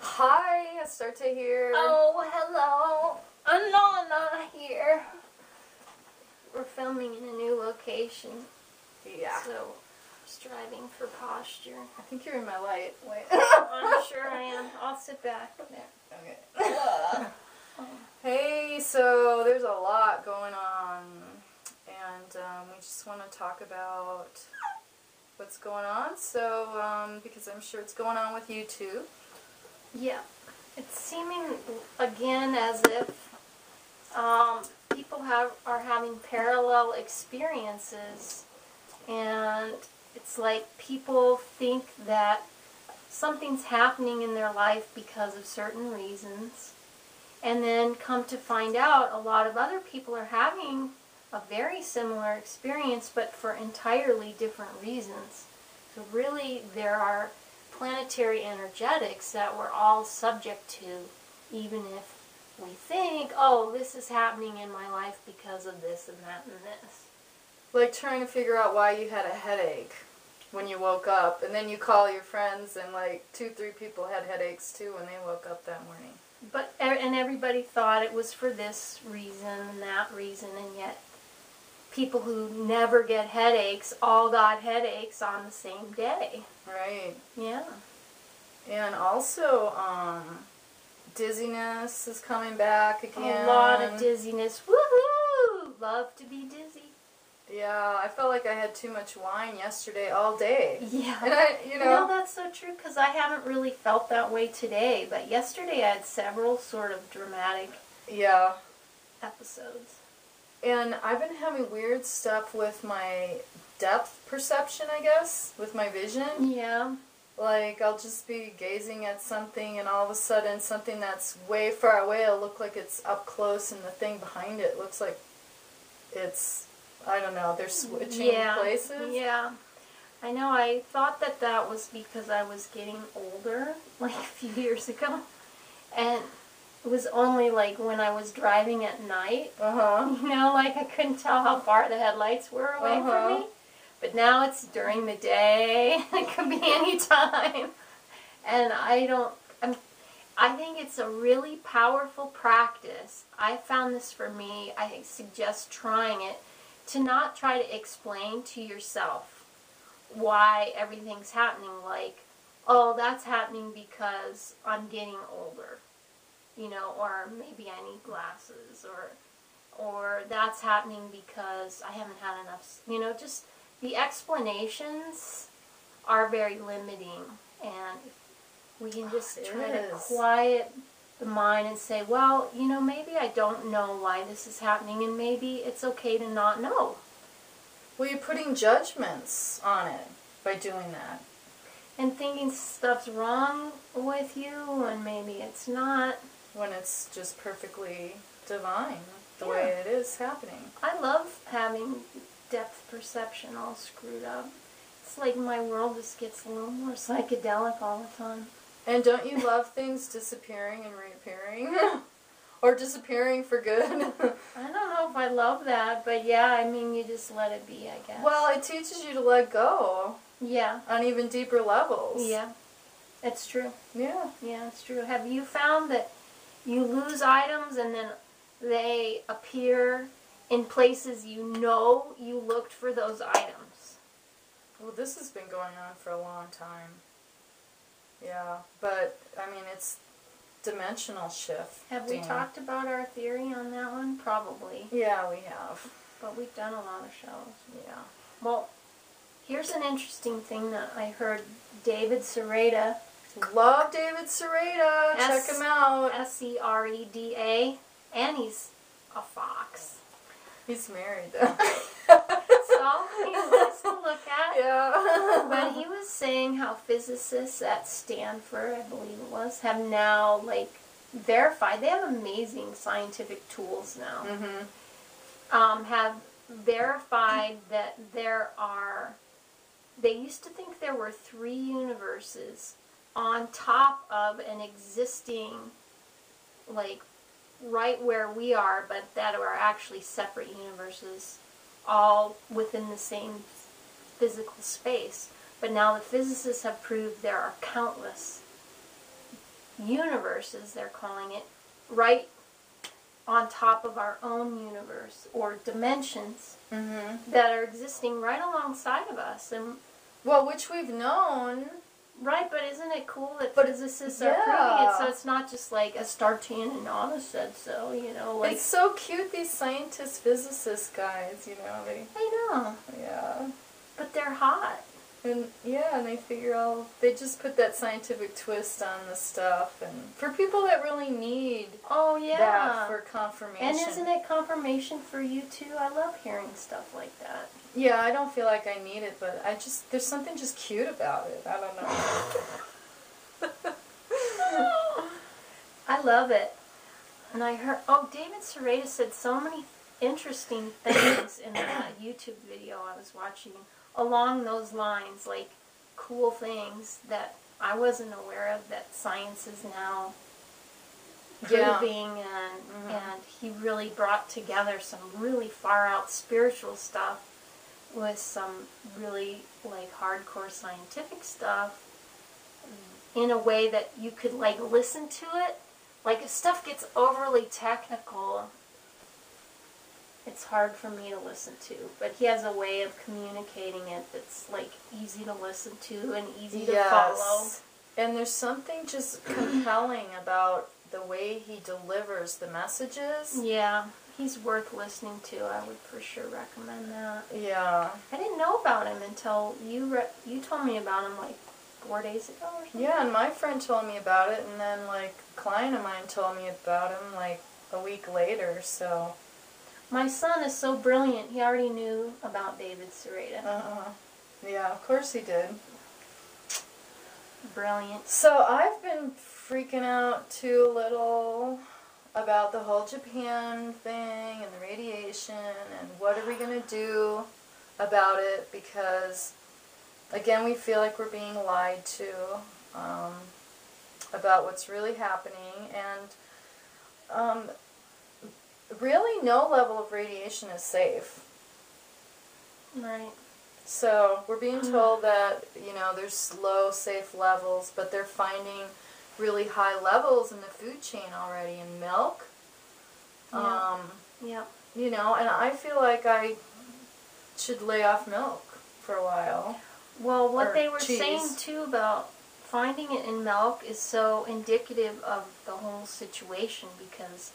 Hi, Astarte here. Oh, hello. Inanna here. We're filming in a new location. Yeah. So, striving for posture. I think you're in my light. Wait. I'm sure I am. I'll sit back there. Okay. Hey, so there's a lot going on, and we just want to talk about what's going on. So, because I'm sure it's going on with you too. Yeah. It's seeming again as if people are having parallel experiences, and it's like people think that something's happening in their life because of certain reasons, and then come to find out a lot of other people are having a very similar experience but for entirely different reasons. So really there are planetary energetics that we're all subject to, even if we think, oh, this is happening in my life because of this and that and this. Like trying to figure out why you had a headache when you woke up, and then you call your friends, and like 2-3 people had headaches too when they woke up that morning. And everybody thought it was for this reason and that reason, and yet people who never get headaches all got headaches on the same day. Right. Yeah. And also, dizziness is coming back again. A lot of dizziness. Woohoo! Love to be dizzy. Yeah, I felt like I had too much wine yesterday all day. Yeah. And I, No, that's so true, because I haven't really felt that way today, but yesterday I had several sort of dramatic episodes. And I've been having weird stuff with my depth perception, I guess, with my vision. Yeah. Like, I'll just be gazing at something, and all of a sudden something that's way far away will look like it's up close, and the thing behind it looks like it's, I don't know, they're switching places. Yeah. I know, I thought that was because I was getting older, like a few years ago. And it was only like when I was driving at night. You know, like I couldn't tell how far the headlights were away from me. But now it's during the day. It could be any time. And I think it's a really powerful practice. I found this for me. I suggest trying it, to not try to explain to yourself why everything's happening, like, oh, that's happening because I'm getting older, you know, or maybe I need glasses, or that's happening because I haven't had enough, you know, just the explanations are very limiting, and we can just try to quiet the mind and say, well, you know, maybe I don't know why this is happening, and maybe it's okay to not know. Well, you're putting judgments on it by doing that. And thinking stuff's wrong with you, and maybe it's not. When it's just perfectly divine, the way it is happening. I love having depth perception all screwed up. It's like my world just gets a little more psychedelic all the time. And don't you love things disappearing and reappearing? Or disappearing for good? I don't know if I love that, but yeah, I mean, you just let it be, I guess. Well, it teaches you to let go. Yeah. On even deeper levels. Yeah. It's true. Yeah. Yeah, it's true. Have you found that you lose items and then they appear in places you know you looked for those items? Well, this has been going on for a long time. Yeah, but, I mean, it's dimensional shift. Have we talked about our theory on that one? Probably. Yeah, we have. But we've done a lot of shows. Yeah. Well, here's an interesting thing that I heard. David Sereda. Love David Sereda. Check him out. Sereda. And he's a fox. He's married, though. So, he's nice to look at. Yeah. But he was saying how physicists at Stanford, I believe it was, have now, like, verified. They have amazing scientific tools now. Have verified that they used to think there were 3 universes on top of an existing, like, right where we are, but that are actually separate universes, all within the same physical space. But now the physicists have proved there are countless universes, they're calling it, right on top of our own universe, or dimensions that are existing right alongside of us. And well, which we've known. Right, but isn't it cool that physicists are proving it, so it's not just like Astarte and Inanna said so, you know, like... It's so cute, these scientists, physicists guys, you know, I know. Yeah. But they're hot. And, yeah, and they just put that scientific twist on the stuff, and for people that really need that for confirmation. And isn't it confirmation for you, too? I love hearing stuff like that. Yeah, I don't feel like I need it, but there's something just cute about it. I don't know. I love it. And I heard, David Sereda said so many interesting things in that YouTube video I was watching along those lines, like cool things that I wasn't aware of that science is now proving, and he really brought together some really far out spiritual stuff with some really like hardcore scientific stuff in a way that you could like listen to it. Like if stuff gets overly technical, it's hard for me to listen to. But he has a way of communicating it that's like easy to listen to and easy to follow. And there's something just compelling about the way he delivers the messages. Yeah. He's worth listening to. I would for sure recommend that. Yeah. I didn't know about him until you told me about him like 4 days ago or something. Yeah, and my friend told me about it, and then like a client of mine told me about him like a week later, so... My son is so brilliant, he already knew about David Sereda. Yeah, of course he did. Brilliant. So I've been freaking out too a little about the whole Japan thing and the radiation and what are we going to do about it, because again we feel like we're being lied to about what's really happening, and really no level of radiation is safe. Right. So we're being told that, you know, there's low safe levels, but they're finding really high levels in the food chain already in milk. Yeah. You know, and I feel like I should lay off milk for a while. Well, what they were cheese. saying too about finding it in milk is so indicative of the whole situation, because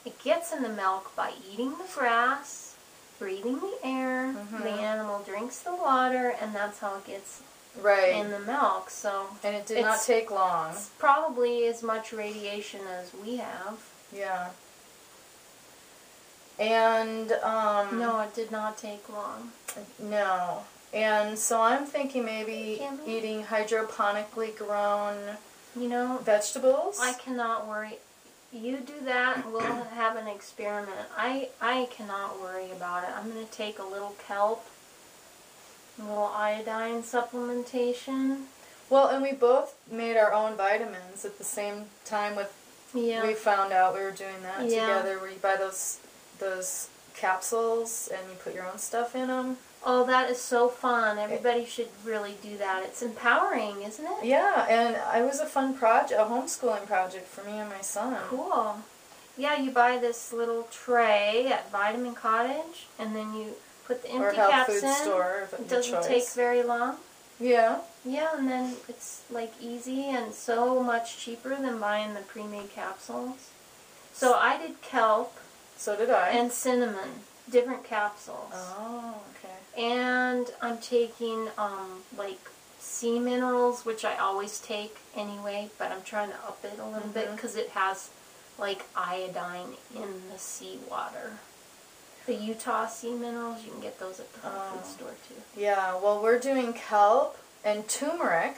it gets in the milk by eating the grass, breathing the air, the animal drinks the water, and that's how it gets in the milk. So and it did not take long. It's probably as much radiation as we have. Yeah. And no, it did not take long. No. And so I'm thinking maybe eating hydroponically grown, you know, vegetables. I cannot worry. You do that, we'll have an experiment. I cannot worry about it. I'm going to take a little kelp, a little iodine supplementation. Well, and we both made our own vitamins at the same time with, we found out we were doing that together, where you buy those capsules and you put your own stuff in them. Oh, that is so fun. Everybody should really do that. It's empowering, isn't it? Yeah, and it was a fun project, a homeschooling project for me and my son. Cool. Yeah, you buy this little tray at Vitamin Cottage, and then you put the empty caps in. Store, it doesn't take very long. Yeah. Yeah, and then it's like easy and so much cheaper than buying the pre-made capsules. So I did kelp. So did I. And cinnamon. Different capsules. Oh, okay. And I'm taking, like, sea minerals, which I always take anyway, but I'm trying to up it a little bit, because it has, like, iodine in the seawater. The Utah sea minerals, you can get those at the health food store, too. Yeah, well, we're doing kelp and turmeric.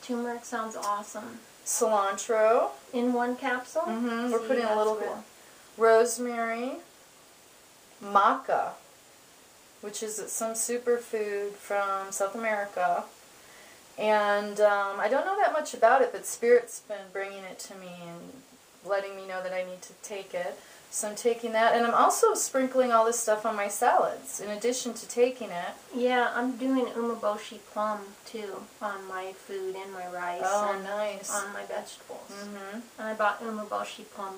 Turmeric sounds awesome. Cilantro. In one capsule? We're putting a little bit. Rosemary. Maca, which is some superfood from South America, and I don't know that much about it, but Spirit's been bringing it to me and letting me know that I need to take it. So I'm taking that, and I'm also sprinkling all this stuff on my salads in addition to taking it. Yeah, I'm doing umeboshi plum too on my food and my rice. Oh, nice. On my vegetables. Mm-hmm. And I bought umeboshi plum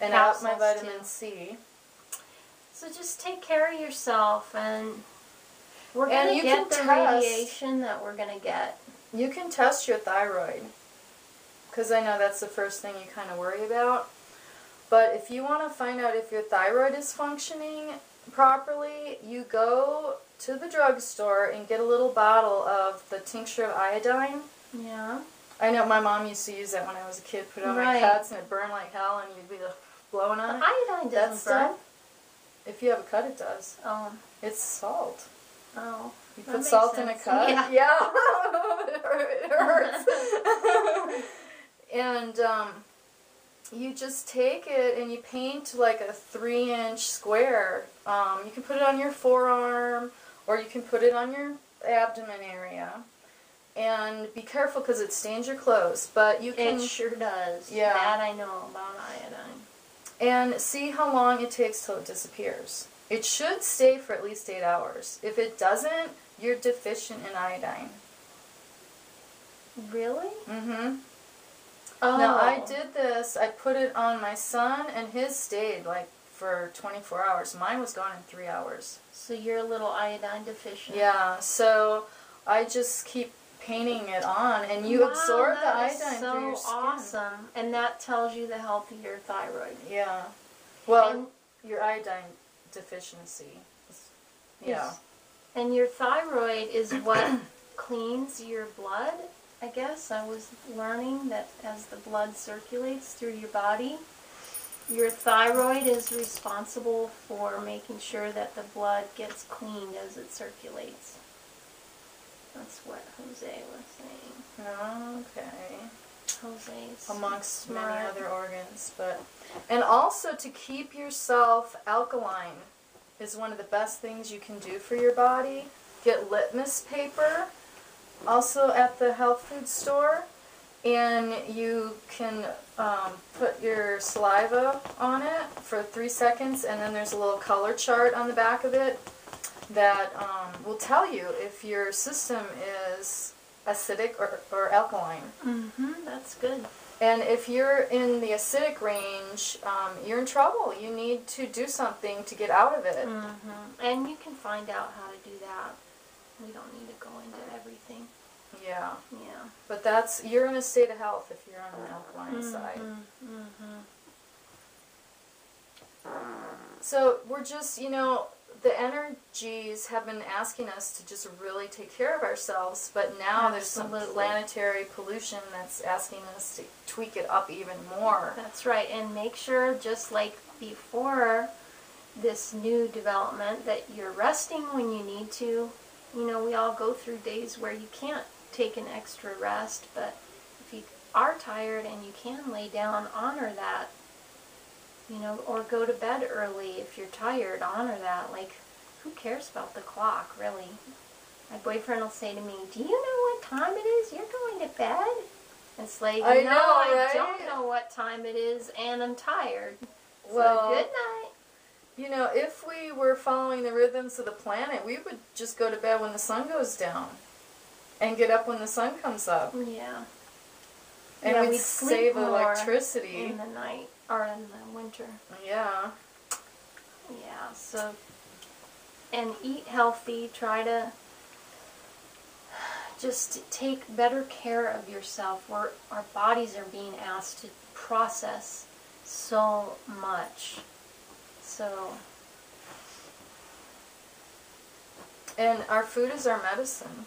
and I got my capsules vitamin too. C. So just take care of yourself, and we're going to get the radiation that we're going to get. You can test your thyroid, because I know that's the first thing you kind of worry about. But if you want to find out if your thyroid is functioning properly, you go to the drugstore and get a little bottle of the tincture of iodine. Yeah. I know my mom used to use that when I was a kid, put it on my cuts, and it burned like hell, and you'd be blowing on it. The iodine doesn't burn. If you have a cut, it does. Oh. It's salt. Oh. You put salt in a cut? Yeah. It hurts. And you just take it and you paint like a 3-inch square. You can put it on your forearm, or you can put it on your abdomen area. And be careful because it stains your clothes. But you can. It sure does. Yeah. That I know about iodine. And see how long it takes till it disappears. It should stay for at least 8 hours. If it doesn't, you're deficient in iodine. Really? Mm-hmm. Oh. Now, I did this. I put it on my son, and his stayed like for 24 hours. Mine was gone in 3 hours. So you're a little iodine deficient. Yeah, so I just keep painting it on, and you absorb the iodine through your skin. Awesome. And that tells you the health of your thyroid. Yeah. Well, your iodine deficiency. Yeah. And your thyroid is what cleans your blood, I guess. I was learning that as the blood circulates through your body, your thyroid is responsible for making sure that the blood gets cleaned as it circulates. That's what Jose was saying. Okay. Jose's amongst smart. many other organs, and also to keep yourself alkaline is one of the best things you can do for your body. Get litmus paper, also at the health food store, and you can put your saliva on it for 3 seconds, and then there's a little color chart on the back of it that will tell you if your system is acidic or alkaline. Mm-hmm, that's good. And if you're in the acidic range, you're in trouble. You need to do something to get out of it. Mm-hmm. And you can find out how to do that. We don't need to go into everything. Yeah. Yeah. But you're in a state of health if you're on the alkaline side. Mm-hmm. So we're just, the energies have been asking us to just really take care of ourselves, but now there's some planetary pollution that's asking us to tweak it up even more. That's right, and make sure, just like before this new development, that you're resting when you need to. We all go through days where you can't take an extra rest, but if you are tired and you can lay down, honor that. Or go to bed early if you're tired, honor that. Like, who cares about the clock, really? My boyfriend will say to me, "Do you know what time it is? You're going to bed?" It's like, I don't know what time it is, and I'm tired. Well, so, good night. If we were following the rhythms of the planet, we would just go to bed when the sun goes down and get up when the sun comes up. Yeah. And we'd save electricity. In the night. Or in the winter. Yeah. Yeah, so, and eat healthy. Try to just take better care of yourself. Our bodies are being asked to process so much. So. And our food is our medicine.